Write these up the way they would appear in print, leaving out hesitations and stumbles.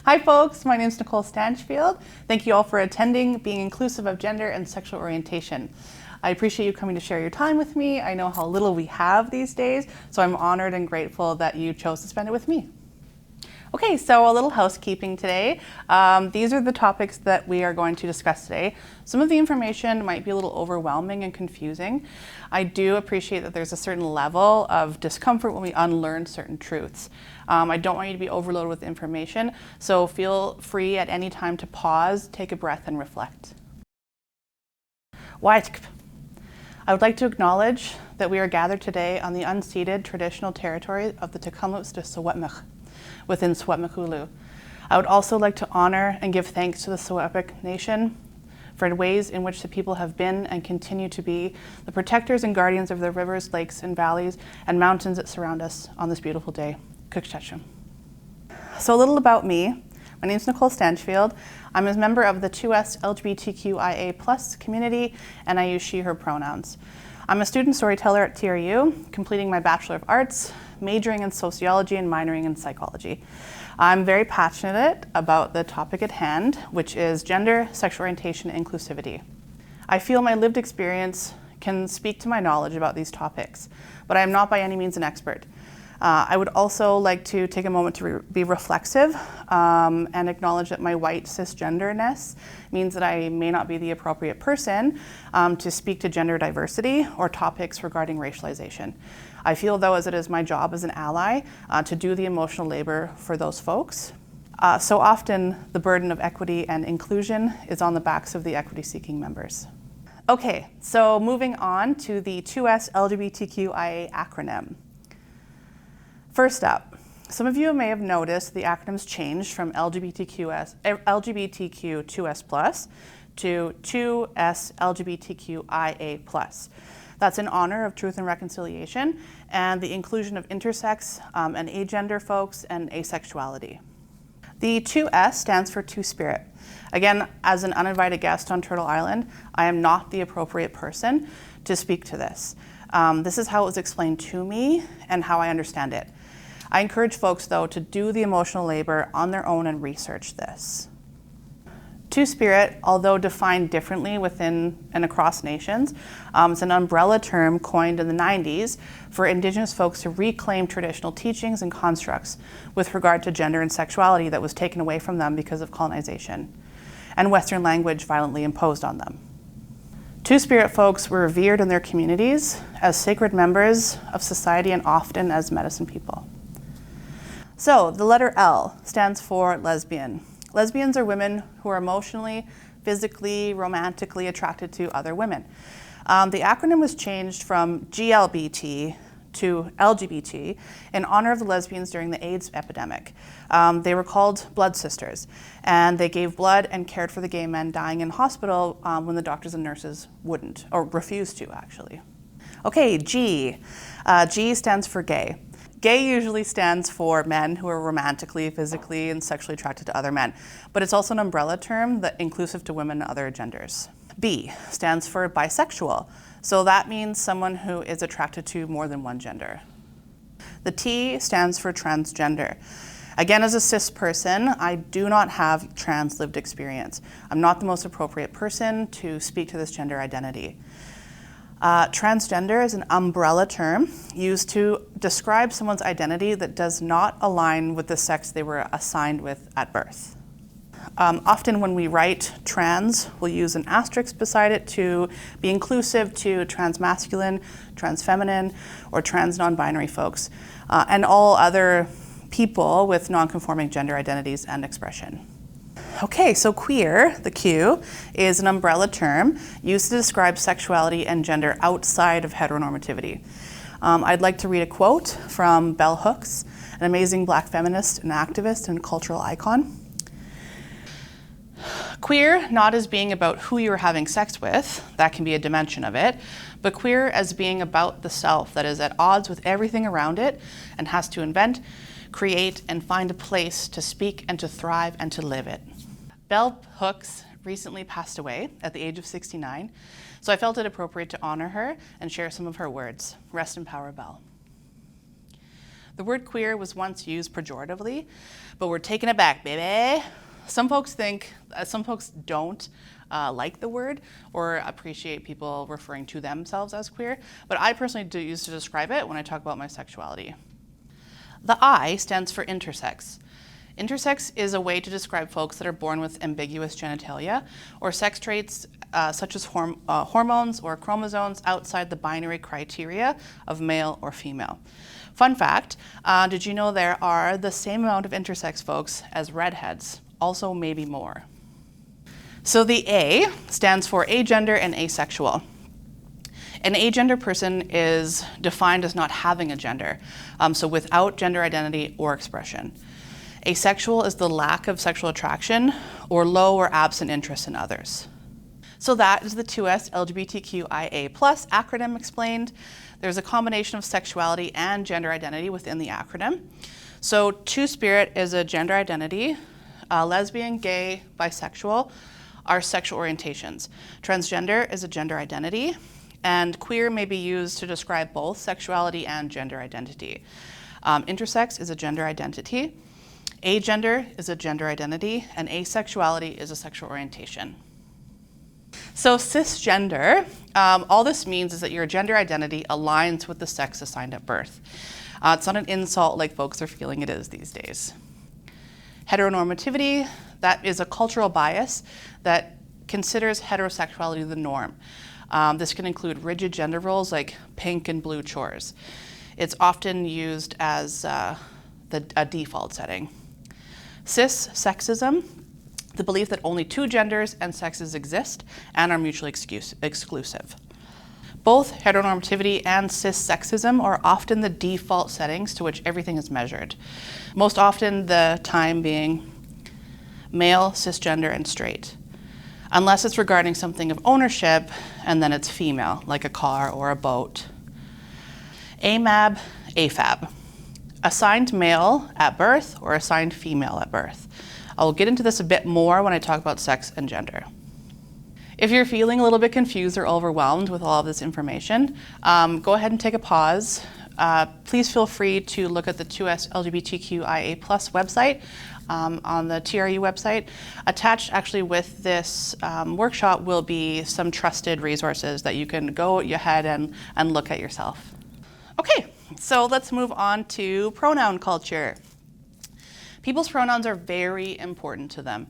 Hi folks, my name is Nicole Stanchfield. Thank you all for attending Being Inclusive of Gender and Sexual Orientation. I appreciate you coming to share your time with me. I know how little we have these days, so I'm honored and grateful that you chose to spend it with me. Okay, so a little housekeeping today. These are the topics that we are going to discuss today. Some of the information might be a little overwhelming and confusing. I do appreciate that there's a certain level of discomfort when we unlearn certain truths. I don't want you to be overloaded with information, so feel free at any time to pause, take a breath, and reflect. I would like to acknowledge that we are gathered today on the unceded traditional territory of the Tecumseh de Secwepemc within Secwepemc. I would also like to honor and give thanks to the Secwepemc Nation for ways in which the people have been and continue to be the protectors and guardians of the rivers, lakes, and valleys and mountains that surround us on this beautiful day. So a little about me. My name is Nicole Stanchfield. I'm a member of the 2SLGBTQIA+ community, and I use she, her pronouns. I'm a student storyteller at TRU, completing my Bachelor of Arts, majoring in sociology and minoring in psychology. I'm very passionate about the topic at hand, which is gender, sexual orientation, and inclusivity. I feel my lived experience can speak to my knowledge about these topics, but I am not by any means an expert. I would also like to take a moment to be reflexive and acknowledge that my white cisgenderness means that I may not be the appropriate person to speak to gender diversity or topics regarding racialization. I feel, though, as it is my job as an ally to do the emotional labor for those folks. So often the burden of equity and inclusion is on the backs of the equity-seeking members. Okay, so moving on to the 2SLGBTQIA acronym. First up, some of you may have noticed the acronym's changed from LGBTQ2S+ to 2SLGBTQIA+. That's in honor of truth and reconciliation and the inclusion of intersex and agender folks and asexuality. The 2S stands for TwoSpirit. Again, as an uninvited guest on Turtle Island, I am not the appropriate person to speak to this. This is how it was explained to me and how I understand it. I encourage folks, though, to do the emotional labor on their own and research this. TwoSpirit, although defined differently within and across nations, is an umbrella term coined in the 90s for Indigenous folks to reclaim traditional teachings and constructs with regard to gender and sexuality that was taken away from them because of colonization and Western language violently imposed on them. TwoSpirit folks were revered in their communities as sacred members of society and often as medicine people. So the letter L stands for lesbian. Lesbians are women who are emotionally, physically, romantically attracted to other women. The acronym was changed from GLBT to LGBT in honor of the lesbians during the AIDS epidemic. They were called blood sisters, and they gave blood and cared for the gay men dying in hospital when the doctors and nurses wouldn't, or refused to, actually. Okay, G. G stands for gay. Gay usually stands for men who are romantically, physically, and sexually attracted to other men, but it's also an umbrella term that inclusive to women and other genders. B stands for bisexual, so that means someone who is attracted to more than one gender. The T stands for transgender. Again, as a cis person, I do not have trans lived experience. I'm not the most appropriate person to speak to this gender identity. Transgender is an umbrella term used to describe someone's identity that does not align with the sex they were assigned with at birth. Often when we write trans, we'll use an asterisk beside it to be inclusive to transmasculine, transfeminine, or trans non-binary folks, and all other people with non-conforming gender identities and expression. Okay, so queer, the Q, is an umbrella term used to describe sexuality and gender outside of heteronormativity. I'd like to read a quote from Bell Hooks, an amazing Black feminist and activist and cultural icon. Queer, not as being about who you're having sex with, that can be a dimension of it, but queer as being about the self that is at odds with everything around it and has to invent, create, and find a place to speak and to thrive and to live it. Bell Hooks recently passed away at the age of 69, so I felt it appropriate to honor her and share some of her words. Rest in power, Bell. The The word queer was once used pejoratively, but we're taking it back, baby. Some folks don't like the word or appreciate people referring to themselves as queer, but I personally do use to describe it when I talk about my sexuality. The I stands for intersex. Intersex is a way to describe folks that are born with ambiguous genitalia or sex traits such as hormones or chromosomes outside the binary criteria of male or female. Fun fact, did you know there are the same amount of intersex folks as redheads, also maybe more. So the A stands for agender and asexual. An agender person is defined as not having a gender, so without gender identity or expression. Asexual is the lack of sexual attraction or low or absent interest in others. So that is the 2SLGBTQIA+ acronym explained. There's a combination of sexuality and gender identity within the acronym. So TwoSpirit is a gender identity. Lesbian, gay, bisexual are sexual orientations. Transgender is a gender identity. And queer may be used to describe both sexuality and gender identity. Intersex is a gender identity. Agender is a gender identity, and asexuality is a sexual orientation. So cisgender, all this means is that your gender identity aligns with the sex assigned at birth. It's not an insult like folks are feeling it is these days. Heteronormativity, that is a cultural bias that considers heterosexuality the norm. This can include rigid gender roles like pink and blue chores. It's often used as a default setting. Cis-sexism, the belief that only two genders and sexes exist and are mutually exclusive. Both heteronormativity and cis-sexism are often the default settings to which everything is measured. Most often the time being male, cisgender, and straight. Unless it's regarding something of ownership, and then it's female, like a car or a boat. AMAB, AFAB. Assigned male at birth or assigned female at birth. I'll get into this a bit more when I talk about sex and gender. If you're feeling a little bit confused or overwhelmed with all of this information, go ahead and take a pause. Please feel free to look at the 2SLGBTQIA+ website on the TRU website. Attached actually with this workshop will be some trusted resources that you can go ahead and look at yourself. Okay, so let's move on to pronoun culture. People's pronouns are very important to them.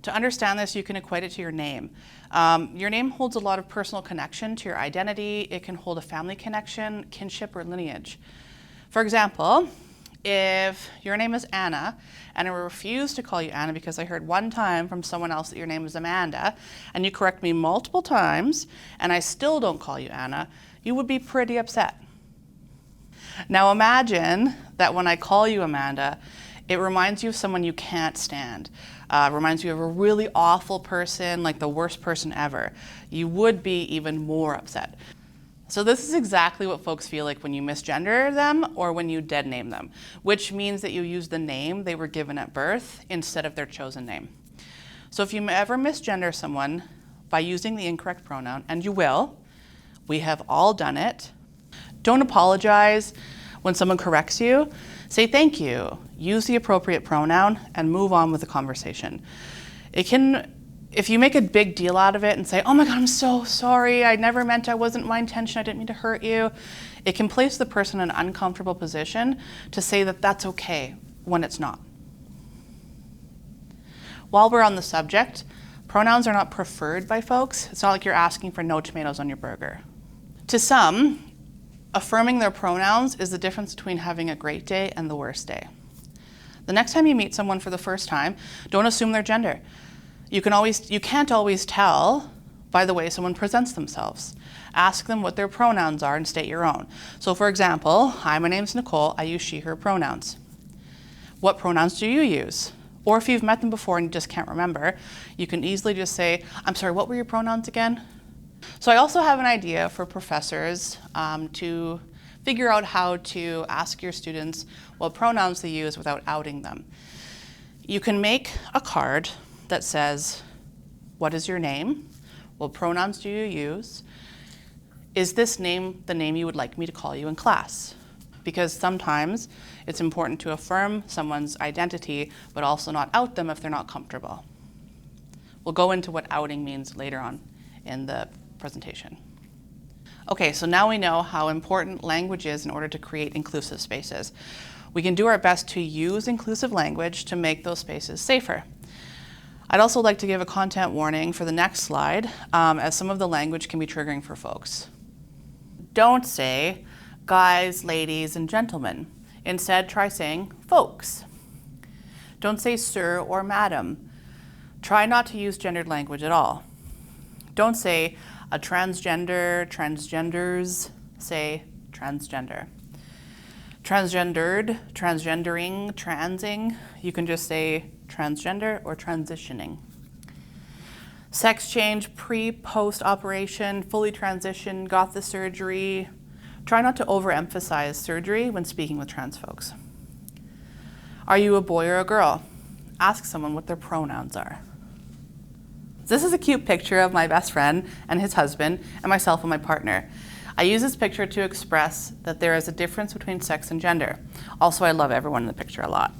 To understand this, you can equate it to your name. Your name holds a lot of personal connection to your identity. It can hold a family connection, kinship, or lineage. For example, if your name is Anna, and I refuse to call you Anna because I heard one time from someone else that your name is Amanda, and you correct me multiple times, and I still don't call you Anna, you would be pretty upset. Now imagine that when I call you Amanda, it reminds you of someone you can't stand. Reminds you of a really awful person, like the worst person ever. You would be even more upset. So this is exactly what folks feel like when you misgender them or when you dead name them, which means that you use the name they were given at birth instead of their chosen name. So if you ever misgender someone by using the incorrect pronoun, and you will, we have all done it, don't apologize when someone corrects you. Say thank you, use the appropriate pronoun, and move on with the conversation. If you make a big deal out of it and say, oh my God, I'm so sorry, I never meant, I wasn't my intention, I didn't mean to hurt you, it can place the person in an uncomfortable position to say that that's okay when it's not. While we're on the subject, pronouns are not preferred by folks. It's not like you're asking for no tomatoes on your burger. To some, affirming their pronouns is the difference between having a great day and the worst day. The next time you meet someone for the first time, don't assume their gender. You can't always tell by the way someone presents themselves. Ask them what their pronouns are and state your own. So for example, hi, my name's Nicole, I use she, her pronouns. What pronouns do you use? Or if you've met them before and you just can't remember, you can easily just say, I'm sorry, what were your pronouns again? So I also have an idea for professors to figure out how to ask your students what pronouns they use without outing them. You can make a card that says, what is your name? What pronouns do you use? Is this name the name you would like me to call you in class? because sometimes it's important to affirm someone's identity, but also not out them if they're not comfortable. We'll go into what outing means later on in the presentation. Okay, so now we know how important language is in order to create inclusive spaces. We can do our best to use inclusive language to make those spaces safer. I'd also like to give a content warning for the next slide, as some of the language can be triggering for folks. Don't say guys, ladies, and gentlemen. Instead, try saying folks. Don't say sir or madam. Try not to use gendered language at all. Don't say a transgender, transgenders, say transgender. Transgendered, transgendering, transing, you can just say transgender or transitioning. Sex change, pre, post operation, fully transitioned, got the surgery. Try not to overemphasize surgery when speaking with trans folks. Are you a boy or a girl? Ask someone what their pronouns are. This is a cute picture of my best friend and his husband and myself and my partner. I use this picture to express that there is a difference between sex and gender. Also, I love everyone in the picture a lot.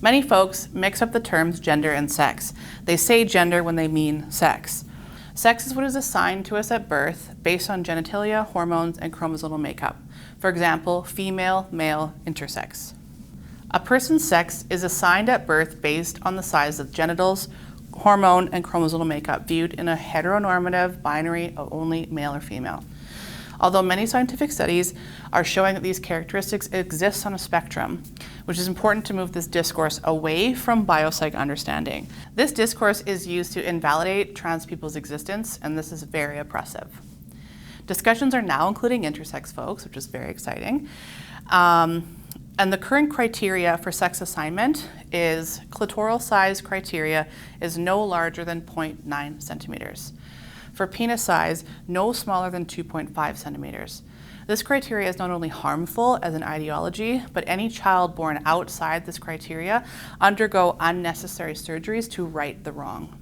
Many folks mix up the terms gender and sex. They say gender when they mean sex. Sex is what is assigned to us at birth based on genitalia, hormones, and chromosomal makeup. For example, female, male, intersex. A person's sex is assigned at birth based on the size of genitals, hormone, and chromosomal makeup, viewed in a heteronormative binary of only male or female. Although many scientific studies are showing that these characteristics exist on a spectrum, which is important to move this discourse away from biopsych understanding. This discourse is used to invalidate trans people's existence, and this is very oppressive. Discussions are now including intersex folks, which is very exciting. And the current criteria for sex assignment is clitoral size criteria is no larger than 0.9 centimeters. For penis size, no smaller than 2.5 centimeters. This criteria is not only harmful as an ideology, but any child born outside this criteria undergo unnecessary surgeries to right the wrong.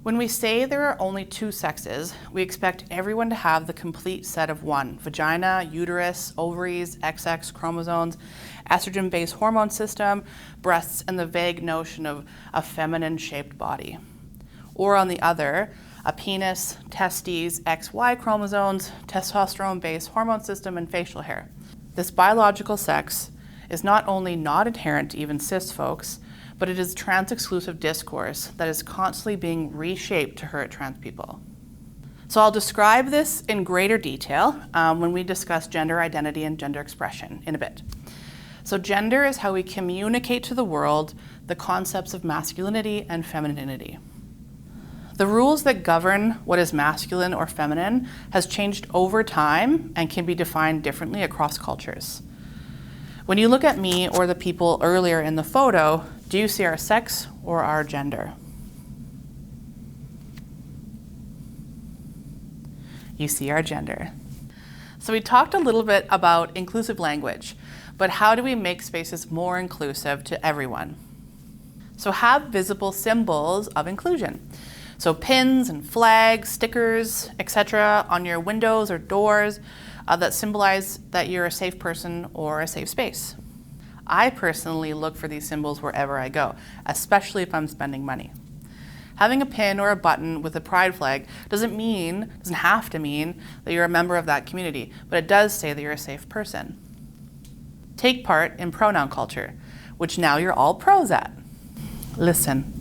When we say there are only two sexes, we expect everyone to have the complete set of one: vagina, uterus, ovaries, XX chromosomes, estrogen-based hormone system, breasts, and the vague notion of a feminine-shaped body. Or on the other, a penis, testes, XY chromosomes, testosterone-based hormone system, and facial hair. This biological sex is not only not inherent to even cis folks, but it is trans-exclusive discourse that is constantly being reshaped to hurt trans people. So I'll describe this in greater detail when we discuss gender identity and gender expression in a bit. So gender is how we communicate to the world the concepts of masculinity and femininity. The rules that govern what is masculine or feminine has changed over time and can be defined differently across cultures. When you look at me or the people earlier in the photo, do you see our sex or our gender? You see our gender. So we talked a little bit about inclusive language, but how do we make spaces more inclusive to everyone? So have visible symbols of inclusion. So pins and flags, stickers, etc. on your windows or doors that symbolize that you're a safe person or a safe space. I personally look for these symbols wherever I go, especially if I'm spending money. Having a pin or a button with a pride flag doesn't have to mean that you're a member of that community, but it does say that you're a safe person. Take part in pronoun culture, which now you're all pros at. Listen.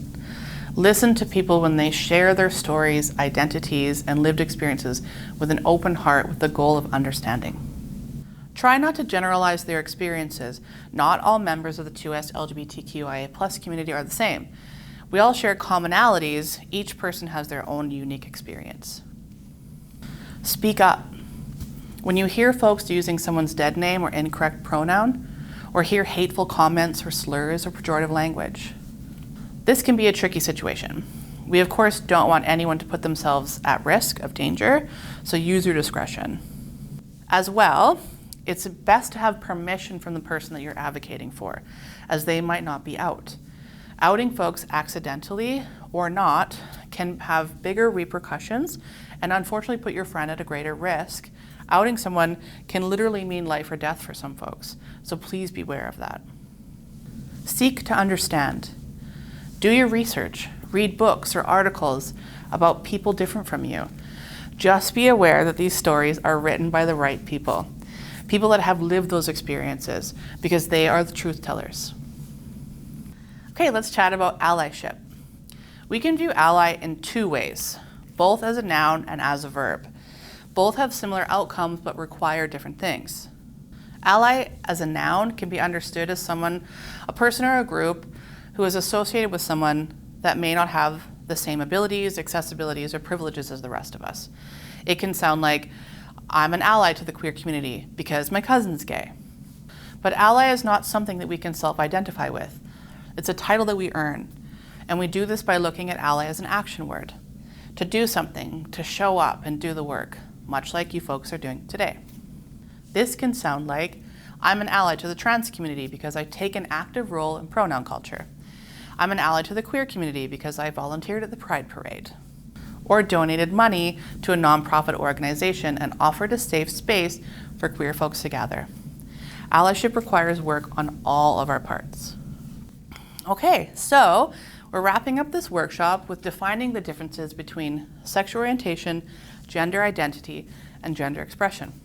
Listen to people when they share their stories, identities, and lived experiences with an open heart with the goal of understanding. Try not to generalize their experiences. Not all members of the 2SLGBTQIA+ community are the same. We all share commonalities. Each person has their own unique experience. Speak up. When you hear folks using someone's dead name or incorrect pronoun, or hear hateful comments or slurs or pejorative language, this can be a tricky situation. We of course don't want anyone to put themselves at risk of danger, so use your discretion. As well, it's best to have permission from the person that you're advocating for, as they might not be out. Outing folks accidentally or not can have bigger repercussions and unfortunately put your friend at a greater risk Outing someone can literally mean life or death for some folks, so please beware of that. Seek to understand. Do your research. Read books or articles about people different from you. Just be aware that these stories are written by the right people that have lived those experiences, because they are the truth tellers. Okay, let's chat about allyship. We can view ally in two ways, both as a noun and as a verb. Both have similar outcomes but require different things. Ally as a noun can be understood as someone, a person or a group who is associated with someone that may not have the same abilities, accessibilities, or privileges as the rest of us. It can sound like, I'm an ally to the queer community because my cousin's gay. But ally is not something that we can self-identify with. It's a title that we earn. And we do this by looking at ally as an action word. To do something, to show up and do the work, much like you folks are doing today. This can sound like, I'm an ally to the trans community because I take an active role in pronoun culture. I'm an ally to the queer community because I volunteered at the Pride Parade. Or donated money to a nonprofit organization and offered a safe space for queer folks to gather. Allyship requires work on all of our parts. Okay, so we're wrapping up this workshop with defining the differences between sexual orientation, gender identity, and gender expression.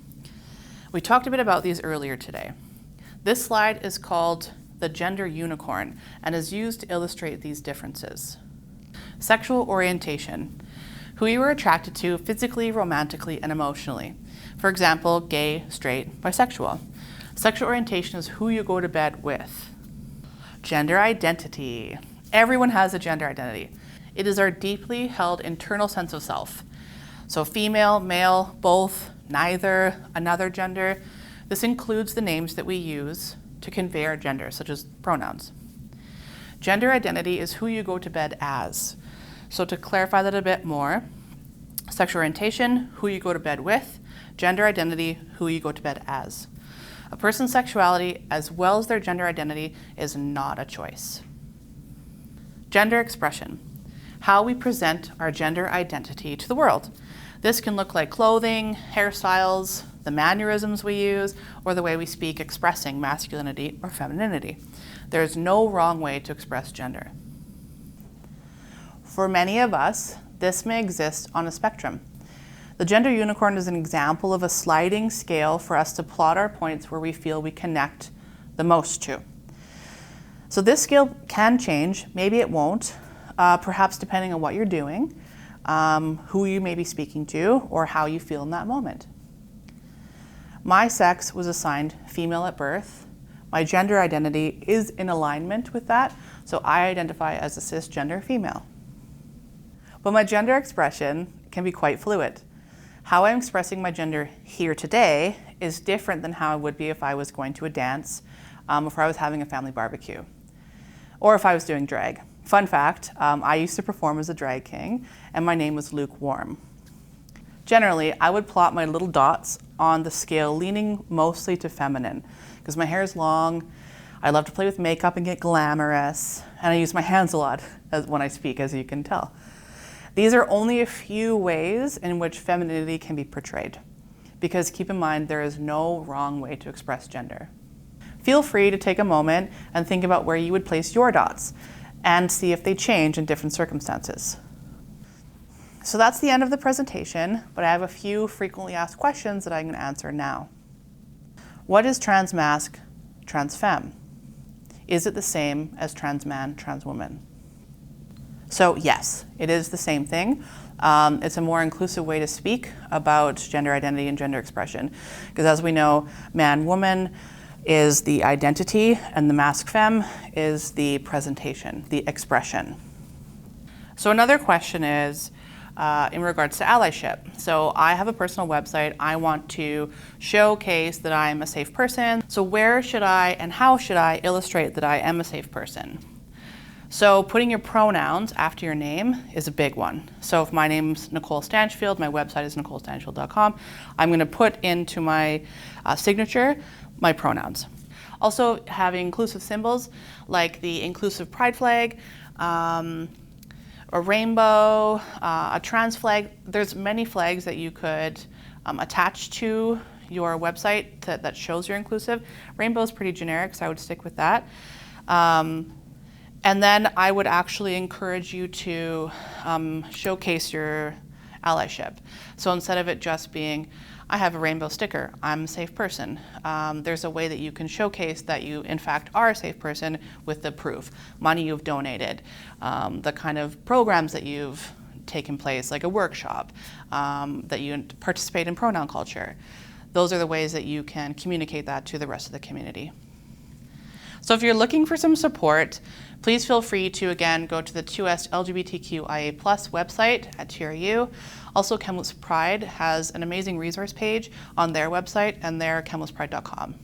We talked a bit about these earlier today. This slide is called the gender unicorn and is used to illustrate these differences. Sexual orientation, who you are attracted to physically, romantically, and emotionally. For example, gay, straight, bisexual. Sexual orientation is who you go to bed with. Gender identity. Everyone has a gender identity. It is our deeply held internal sense of self. So female, male, both, neither, another gender. This includes the names that we use to convey our gender, such as pronouns. Gender identity is who you go to bed as. So to clarify that a bit more, sexual orientation, who you go to bed with, gender identity, who you go to bed as. A person's sexuality, as well as their gender identity, is not a choice. Gender expression, how we present our gender identity to the world. This can look like clothing, hairstyles, the mannerisms we use, or the way we speak expressing masculinity or femininity. There is no wrong way to express gender. For many of us, this may exist on a spectrum. The gender unicorn is an example of a sliding scale for us to plot our points where we feel we connect the most to. So this scale can change, maybe it won't, perhaps depending on what you're doing, who you may be speaking to, or how you feel in that moment. My sex was assigned female at birth. My gender identity is in alignment with that, so I identify as a cisgender female. But my gender expression can be quite fluid. How I'm expressing my gender here today is different than how it would be if I was going to a dance, if I was having a family barbecue, or if I was doing drag. Fun fact, I used to perform as a drag king, and my name was Lukewarm. Generally, I would plot my little dots on the scale leaning mostly to feminine, because my hair is long, I love to play with makeup and get glamorous, and I use my hands a lot when I speak, as you can tell. These are only a few ways in which femininity can be portrayed, because keep in mind, there is no wrong way to express gender. Feel free to take a moment and think about where you would place your dots and see if they change in different circumstances. So that's the end of the presentation, but I have a few frequently asked questions that I'm going to answer now. What is trans masc, trans femme? Is it the same as trans man, trans woman? So yes, it is the same thing. It's a more inclusive way to speak about gender identity and gender expression, because as we know, man, woman is the identity, and the masc femme is the presentation, the expression. So another question is, in regards to allyship. So I have a personal website. I want to showcase that I'm a safe person. So where should I and how should I illustrate that I am a safe person? So putting your pronouns after your name is a big one. So if my name's Nicole Stanchfield, my website is NicoleStanchfield.com, I'm going to put into my signature my pronouns. Also having inclusive symbols like the inclusive pride flag, a rainbow, a trans flag. There's many flags that you could attached to your website that shows you're inclusive. Rainbow is pretty generic, so I would stick with that. And then I would actually encourage you to showcase your allyship. So instead of it just being, I have a rainbow sticker, I'm a safe person, there's a way that you can showcase that you in fact are a safe person with the proof, money you've donated, the kind of programs that you've taken place, like a workshop, that you participate in Pronoun Culture. Those are the ways that you can communicate that to the rest of the community. So if you're looking for some support, please feel free to, again, go to the 2SLGBTQIA+ website at TRU. Also, Kamloops Pride has an amazing resource page on their website, and they're kamloopspride.com.